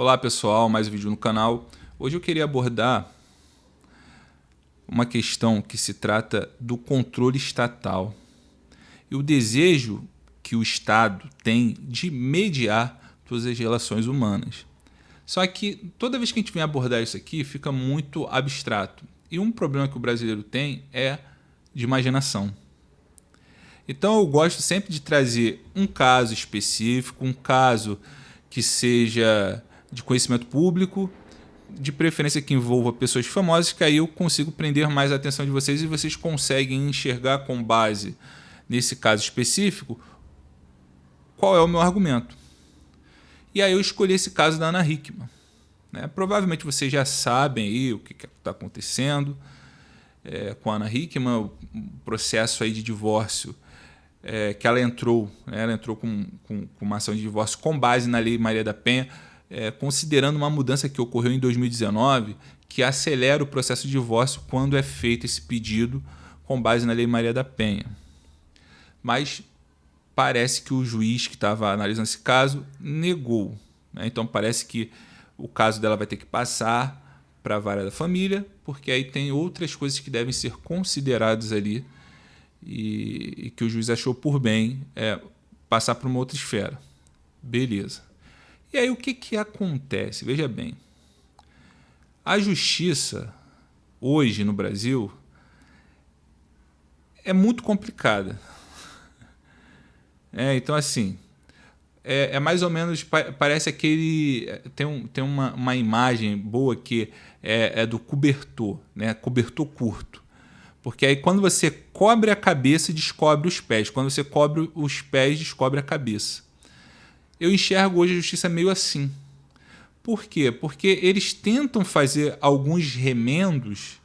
Olá pessoal, mais um vídeo no canal. Hoje eu queria abordar uma questão que se trata do controle estatal e o desejo que o Estado tem de mediar todas as relações humanas. Só que toda vez que a gente vem abordar isso aqui fica muito abstrato. E um problema que o brasileiro tem é de imaginação. Então eu gosto sempre de trazer um caso específico, um caso que seja de conhecimento público, de preferência que envolva pessoas famosas, que aí eu consigo prender mais a atenção de vocês e vocês conseguem enxergar com base nesse caso específico qual é o meu argumento. E aí eu escolhi esse caso da Ana Hickman. Provavelmente vocês já sabem aí o que está acontecendo com a Ana Hickman, o processo aí de divórcio que ela entrou com uma ação de divórcio com base na Lei Maria da Penha, considerando uma mudança que ocorreu em 2019, que acelera o processo de divórcio quando é feito esse pedido com base na Lei Maria da Penha. Mas parece que o juiz que estava analisando esse caso negou. Então parece que o caso dela vai ter que passar para a vara da família, porque aí tem outras coisas que devem ser consideradas ali e que o juiz achou por bem passar para uma outra esfera. Beleza. E aí o que acontece? Veja bem, a justiça hoje no Brasil é muito complicada. Então assim, é mais ou menos, parece aquele, tem uma imagem boa que é do cobertor, cobertor curto. Porque aí quando você cobre a cabeça, descobre os pés. Quando você cobre os pés, descobre a cabeça. Eu enxergo hoje a justiça meio assim. Por quê? Porque eles tentam fazer alguns remendos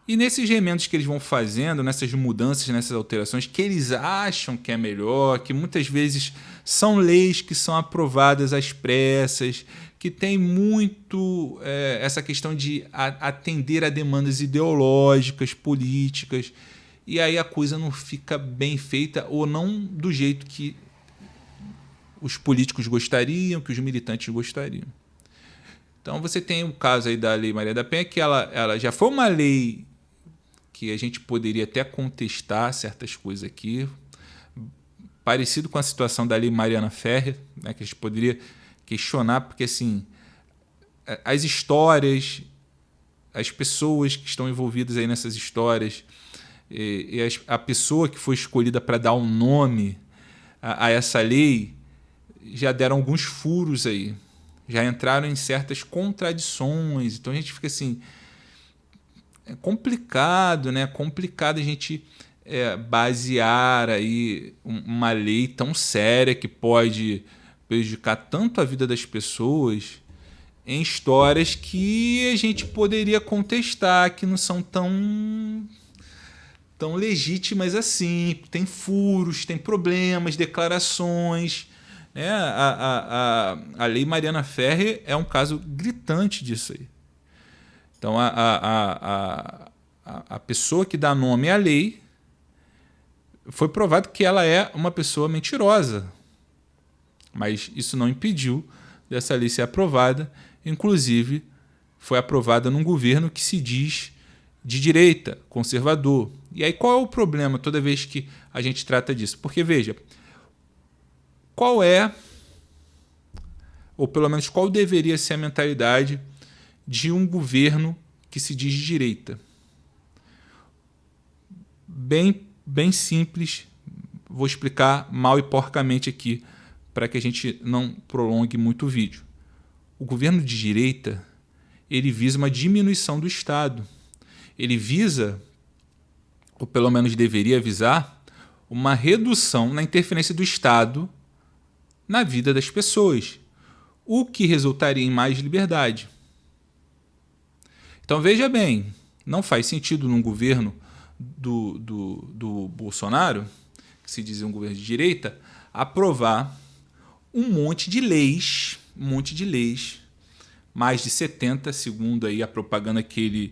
e nesses remendos que eles vão fazendo, nessas mudanças, nessas alterações, que eles acham que é melhor, que muitas vezes são leis que são aprovadas às pressas, que tem muito essa questão de atender a demandas ideológicas, políticas, e aí a coisa não fica bem feita ou não do jeito que os políticos gostariam, que os militantes gostariam. Então você tem o caso aí da Lei Maria da Penha, que ela já foi uma lei que a gente poderia até contestar certas coisas aqui, parecido com a situação da Lei Mariana Ferrer, que a gente poderia questionar, porque assim, as histórias, as pessoas que estão envolvidas aí nessas histórias, e a pessoa que foi escolhida para dar um nome a essa lei, já deram alguns furos aí, já entraram em certas contradições. Então a gente fica assim, é complicado, complicado a gente basear aí uma lei tão séria que pode prejudicar tanto a vida das pessoas em histórias que a gente poderia contestar, que não são tão legítimas assim, tem furos, tem problemas, declarações. A Lei Mariana Ferrer é um caso gritante disso aí. Então, a pessoa que dá nome à lei foi provado que ela é uma pessoa mentirosa. Mas isso não impediu dessa lei ser aprovada. Inclusive, foi aprovada num governo que se diz de direita, conservador. E aí qual é o problema toda vez que a gente trata disso? Porque, veja, qual é, ou pelo menos qual deveria ser a mentalidade de um governo que se diz de direita? Bem simples, vou explicar mal e porcamente aqui, para que a gente não prolongue muito o vídeo. O governo de direita, ele visa uma diminuição do Estado. Ele visa, ou pelo menos deveria visar, uma redução na interferência do Estado na vida das pessoas, o que resultaria em mais liberdade. Então veja bem, não faz sentido num governo do Bolsonaro, que se diz um governo de direita, aprovar um monte de leis, mais de 70, segundo aí a propaganda que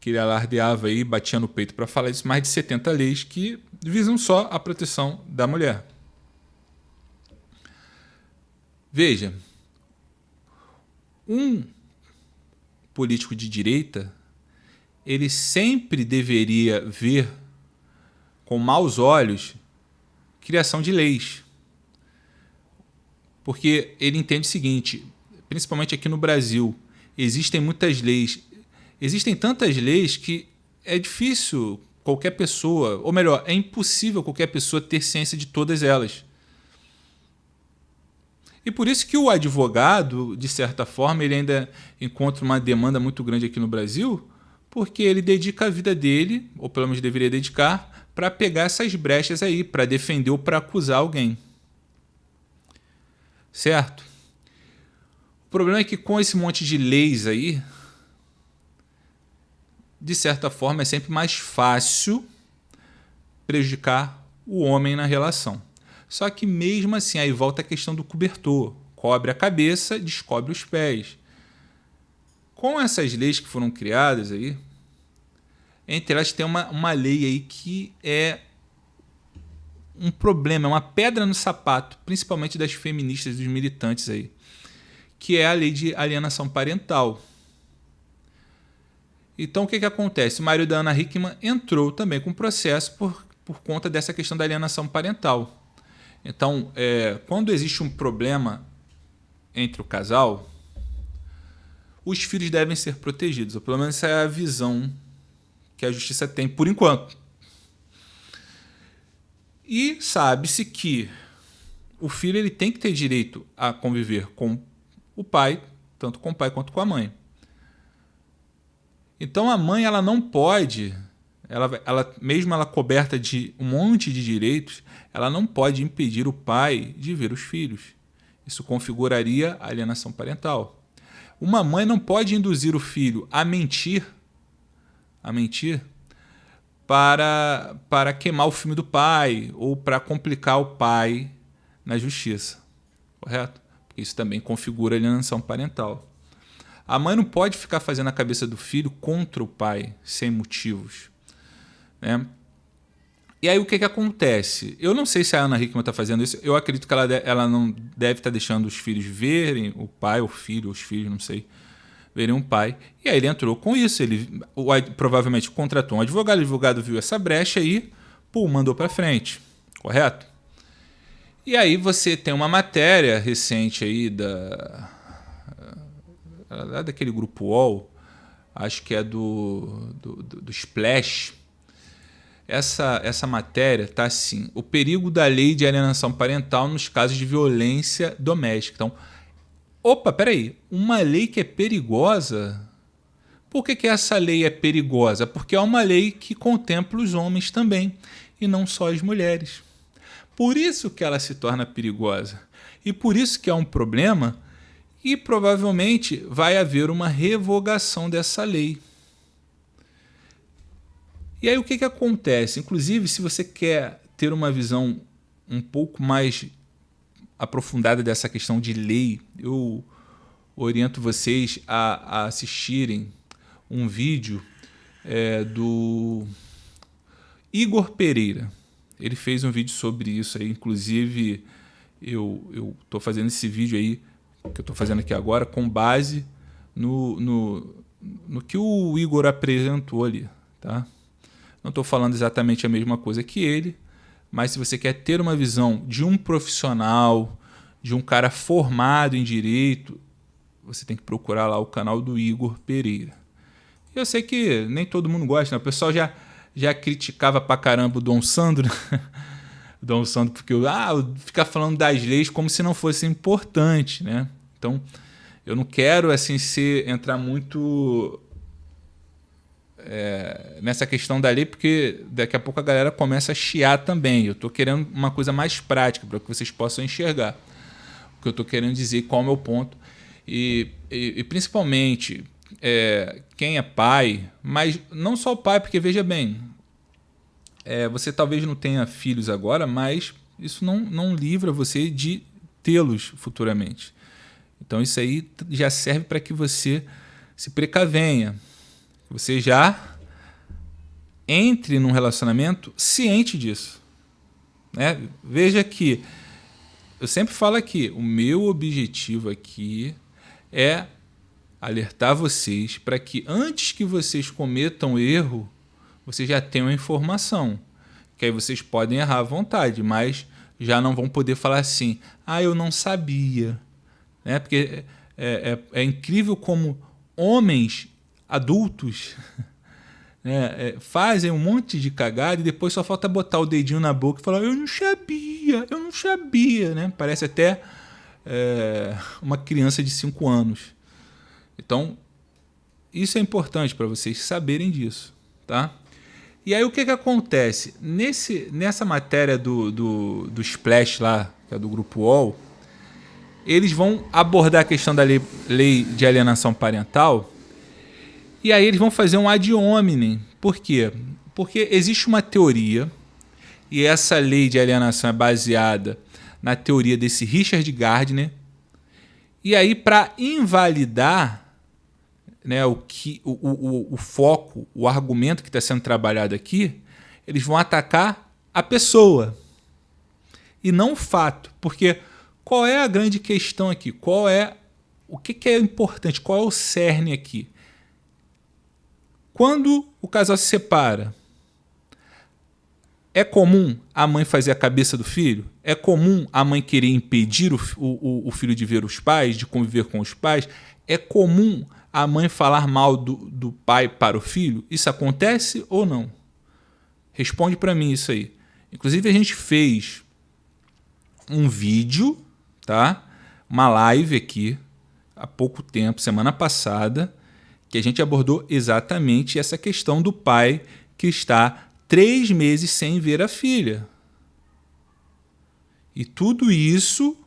ele alardeava aí, batia no peito para falar isso, mais de 70 leis que visam só a proteção da mulher. Veja, um político de direita, ele sempre deveria ver com maus olhos criação de leis. Porque ele entende o seguinte, principalmente aqui no Brasil, existem muitas leis, existem tantas leis que é difícil qualquer pessoa, ou melhor, é impossível qualquer pessoa ter ciência de todas elas. E por isso que o advogado, de certa forma, ele ainda encontra uma demanda muito grande aqui no Brasil, porque ele dedica a vida dele, ou pelo menos deveria dedicar, para pegar essas brechas aí, para defender ou para acusar alguém. Certo? O problema é que com esse monte de leis aí, de certa forma, é sempre mais fácil prejudicar o homem na relação. Só que mesmo assim, aí volta a questão do cobertor. Cobre a cabeça, descobre os pés. Com essas leis que foram criadas aí, entre elas tem uma lei aí que é um problema, é uma pedra no sapato, principalmente das feministas, dos militantes aí, que é a lei de alienação parental. Então o que acontece? O marido da Ana Hickman entrou também com processo por conta dessa questão da alienação parental. Então, quando existe um problema entre o casal, os filhos devem ser protegidos, ou pelo menos essa é a visão que a justiça tem por enquanto. E sabe-se que o filho ele tem que ter direito a conviver com o pai, tanto com o pai quanto com a mãe. Então a mãe ela não pode, mesmo ela coberta de um monte de direitos, ela não pode impedir o pai de ver os filhos. Isso configuraria a alienação parental. Uma mãe não pode induzir o filho a mentir para queimar o filme do pai ou para complicar o pai na justiça. Correto? Porque isso também configura alienação parental. A mãe não pode ficar fazendo a cabeça do filho contra o pai, sem motivos. Né? E aí o que acontece? Eu não sei se a Ana Hickman está fazendo isso. Eu acredito que ela não deve estar deixando os filhos verem o pai, o filho, os filhos, não sei, verem um pai. E aí ele entrou com isso. Ele provavelmente contratou um advogado. O advogado viu essa brecha aí, mandou para frente. Correto? E aí você tem uma matéria recente aí daquele grupo UOL, acho que é do Splash. Essa matéria está assim: o perigo da lei de alienação parental nos casos de violência doméstica. Então, peraí, uma lei que é perigosa? Por que essa lei é perigosa? Porque é uma lei que contempla os homens também, e não só as mulheres. Por isso que ela se torna perigosa. E por isso que é um problema, e provavelmente vai haver uma revogação dessa lei. E aí o que acontece? Inclusive, se você quer ter uma visão um pouco mais aprofundada dessa questão de lei, eu oriento vocês a assistirem um vídeo do Igor Pereira. Ele fez um vídeo sobre isso aí, inclusive eu estou fazendo esse vídeo aí, que eu estou fazendo aqui agora, com base no que o Igor apresentou ali, tá? Não estou falando exatamente a mesma coisa que ele, mas se você quer ter uma visão de um profissional, de um cara formado em direito, você tem que procurar lá o canal do Igor Pereira. Eu sei que nem todo mundo gosta, né? O pessoal já criticava pra caramba o Dom Sandro, Dom Sandro, porque fica falando das leis como se não fosse importante, né? Então, eu não quero assim entrar muito nessa questão da lei, porque daqui a pouco a galera começa a chiar também. Eu estou querendo uma coisa mais prática para que vocês possam enxergar o que eu estou querendo dizer, qual é o meu ponto. E principalmente quem é pai, mas não só o pai, porque veja bem, você talvez não tenha filhos agora, mas isso não livra você de tê-los futuramente. Então isso aí já serve para que você se precavenha, que você já entre num relacionamento ciente disso. Né? Veja que eu sempre falo aqui, o meu objetivo aqui é alertar vocês para que antes que vocês cometam erro, vocês já tenham a informação. Que aí vocês podem errar à vontade, mas já não vão poder falar assim, eu não sabia. Né? Porque é incrível como homens adultos fazem um monte de cagada e depois só falta botar o dedinho na boca e falar, eu não sabia. Né? Parece até uma criança de 5 anos. Então, isso é importante para vocês saberem disso. Tá? E aí o que acontece? Nessa matéria do Splash lá, que é do Grupo UOL, eles vão abordar a questão da lei de alienação parental e aí eles vão fazer um ad hominem. Por quê? Porque existe uma teoria e essa lei de alienação é baseada na teoria desse Richard Gardner e aí para invalidar o foco, o argumento que está sendo trabalhado aqui, eles vão atacar a pessoa e não o fato. Porque qual é a grande questão aqui? O que é importante? Qual é o cerne aqui? Quando o casal se separa, é comum a mãe fazer a cabeça do filho? É comum a mãe querer impedir o filho de ver os pais, de conviver com os pais? É comum a mãe falar mal do pai para o filho? Isso acontece ou não? Responde para mim isso aí. Inclusive a gente fez um vídeo, tá? Uma live aqui, há pouco tempo, semana passada, que a gente abordou exatamente essa questão do pai que está 3 meses sem ver a filha. E tudo isso,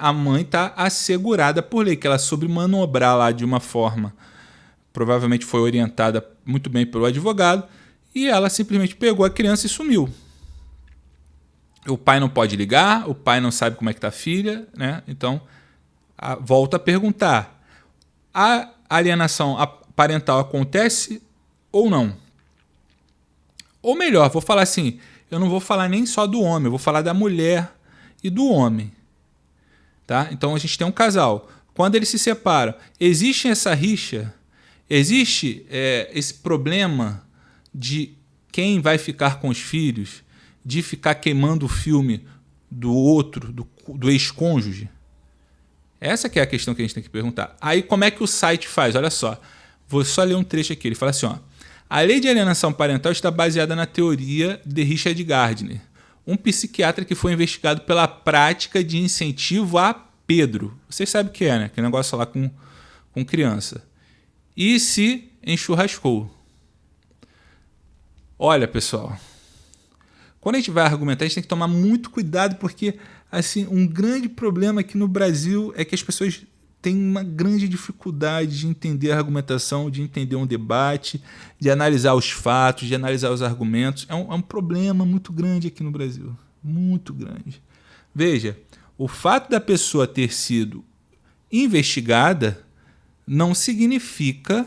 a mãe está assegurada por lei, que ela soube manobrar lá de uma forma, provavelmente foi orientada muito bem pelo advogado, e ela simplesmente pegou a criança e sumiu. O pai não pode ligar, o pai não sabe como é que está a filha, Então, volta a perguntar, a alienação parental acontece ou não? Ou melhor, vou falar assim, eu não vou falar nem só do homem, eu vou falar da mulher e do homem. Tá? Então a gente tem um casal. Quando eles se separam, existe essa rixa? Existe esse problema de quem vai ficar com os filhos, de ficar queimando o filme do outro, do ex-cônjuge? Essa que é a questão que a gente tem que perguntar. Aí como é que o site faz? Olha só, vou só ler um trecho aqui. Ele fala assim, a lei de alienação parental está baseada na teoria de Richard Gardner, um psiquiatra que foi investigado pela prática de incentivo a Pedro. Vocês sabem o que é, né? Aquele negócio lá com criança. E se enchurrascou. Olha, pessoal, quando a gente vai argumentar, a gente tem que tomar muito cuidado, porque assim, um grande problema aqui no Brasil é que as pessoas têm uma grande dificuldade de entender a argumentação, de entender um debate, de analisar os fatos, de analisar os argumentos. É um problema muito grande aqui no Brasil. Muito grande. Veja, o fato da pessoa ter sido investigada não significa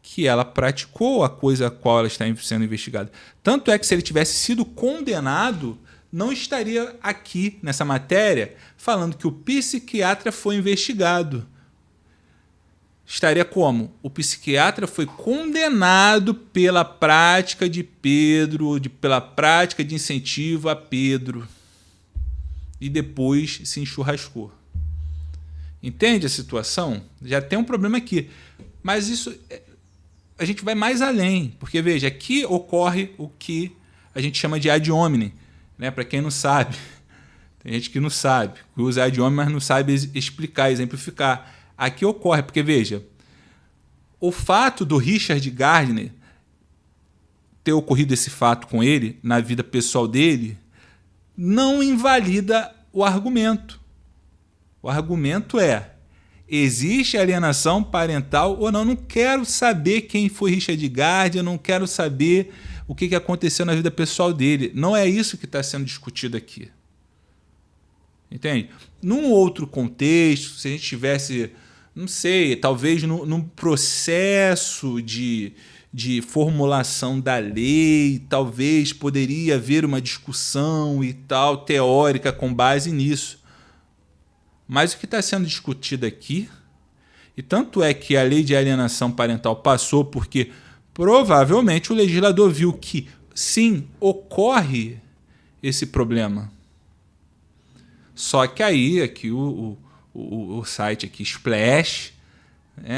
que ela praticou a coisa a qual ela está sendo investigada. Tanto é que se ele tivesse sido condenado, não estaria aqui nessa matéria falando que o psiquiatra foi investigado. Estaria como? O psiquiatra foi condenado pela prática de Pedro, pela prática de incentivo a Pedro. E depois se enchurrascou. Entende a situação? Já tem um problema aqui. Mas isso, a gente vai mais além. Porque, veja, aqui ocorre o que a gente chama de ad hominem. Para quem não sabe, tem gente que não sabe, que usa ad hominem, mas não sabe explicar, exemplificar. Aqui ocorre, porque veja, o fato do Richard Gardner ter ocorrido esse fato com ele, na vida pessoal dele, não invalida o argumento. O argumento é, existe alienação parental ou não? Eu não quero saber quem foi Richard Gardner, eu não quero saber o que aconteceu na vida pessoal dele. Não é isso que está sendo discutido aqui. Entende? Num outro contexto, se a gente tivesse, não sei, talvez num processo de formulação da lei, talvez poderia haver uma discussão e tal, teórica, com base nisso. Mas o que está sendo discutido aqui, E tanto é que a lei de alienação parental passou porque provavelmente o legislador viu que, sim, ocorre esse problema. Só que aí, aqui o site aqui, Splash,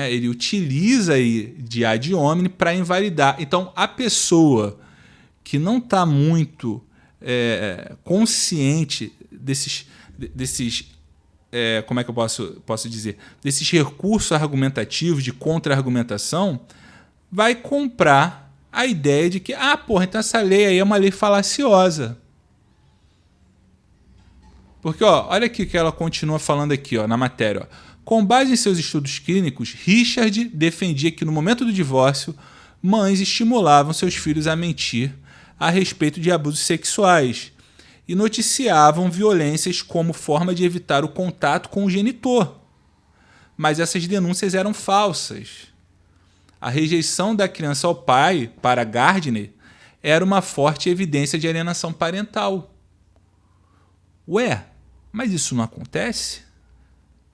ele utiliza aí de ad hominem para invalidar. Então, a pessoa que não está muito consciente desses como é que eu posso dizer? Desses recursos argumentativos de contra-argumentação, vai comprar a ideia de que, então essa lei aí é uma lei falaciosa. Porque, olha aqui que ela continua falando aqui, na matéria. Com base em seus estudos clínicos, Richard defendia que no momento do divórcio, mães estimulavam seus filhos a mentir a respeito de abusos sexuais e noticiavam violências como forma de evitar o contato com o genitor. Mas essas denúncias eram falsas. A rejeição da criança ao pai, para Gardner, era uma forte evidência de alienação parental. Ué, mas isso não acontece?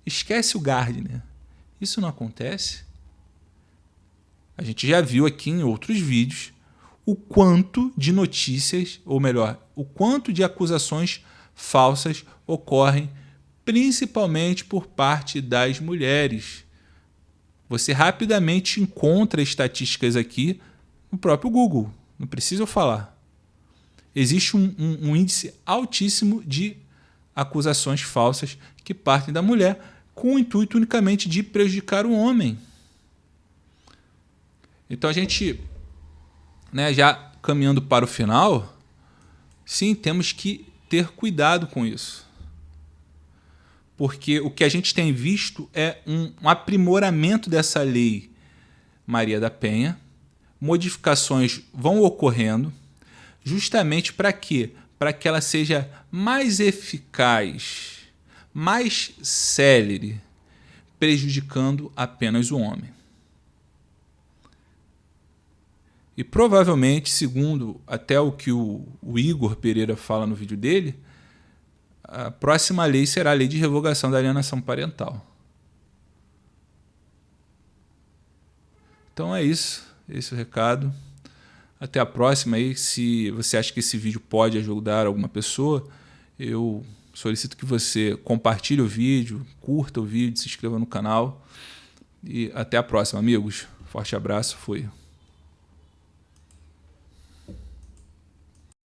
Esquece o Gardner. Isso não acontece? A gente já viu aqui em outros vídeos o quanto de notícias, ou melhor, o quanto de acusações falsas ocorrem, principalmente por parte das mulheres. Você rapidamente encontra estatísticas aqui no próprio Google, não precisa eu falar. Existe um índice altíssimo de acusações falsas que partem da mulher com o intuito unicamente de prejudicar o homem. Então a gente, já caminhando para o final, sim, temos que ter cuidado com isso. Porque o que a gente tem visto é um aprimoramento dessa lei Maria da Penha. Modificações vão ocorrendo justamente para quê? Para que ela seja mais eficaz, mais célere, prejudicando apenas o homem. E provavelmente, segundo até o que o Igor Pereira fala no vídeo dele, a próxima lei será a lei de revogação da alienação parental. Então é isso, esse é o recado. Até a próxima aí. Se você acha que esse vídeo pode ajudar alguma pessoa, eu solicito que você compartilhe o vídeo, curta o vídeo, se inscreva no canal. E até a próxima, amigos. Forte abraço, fui.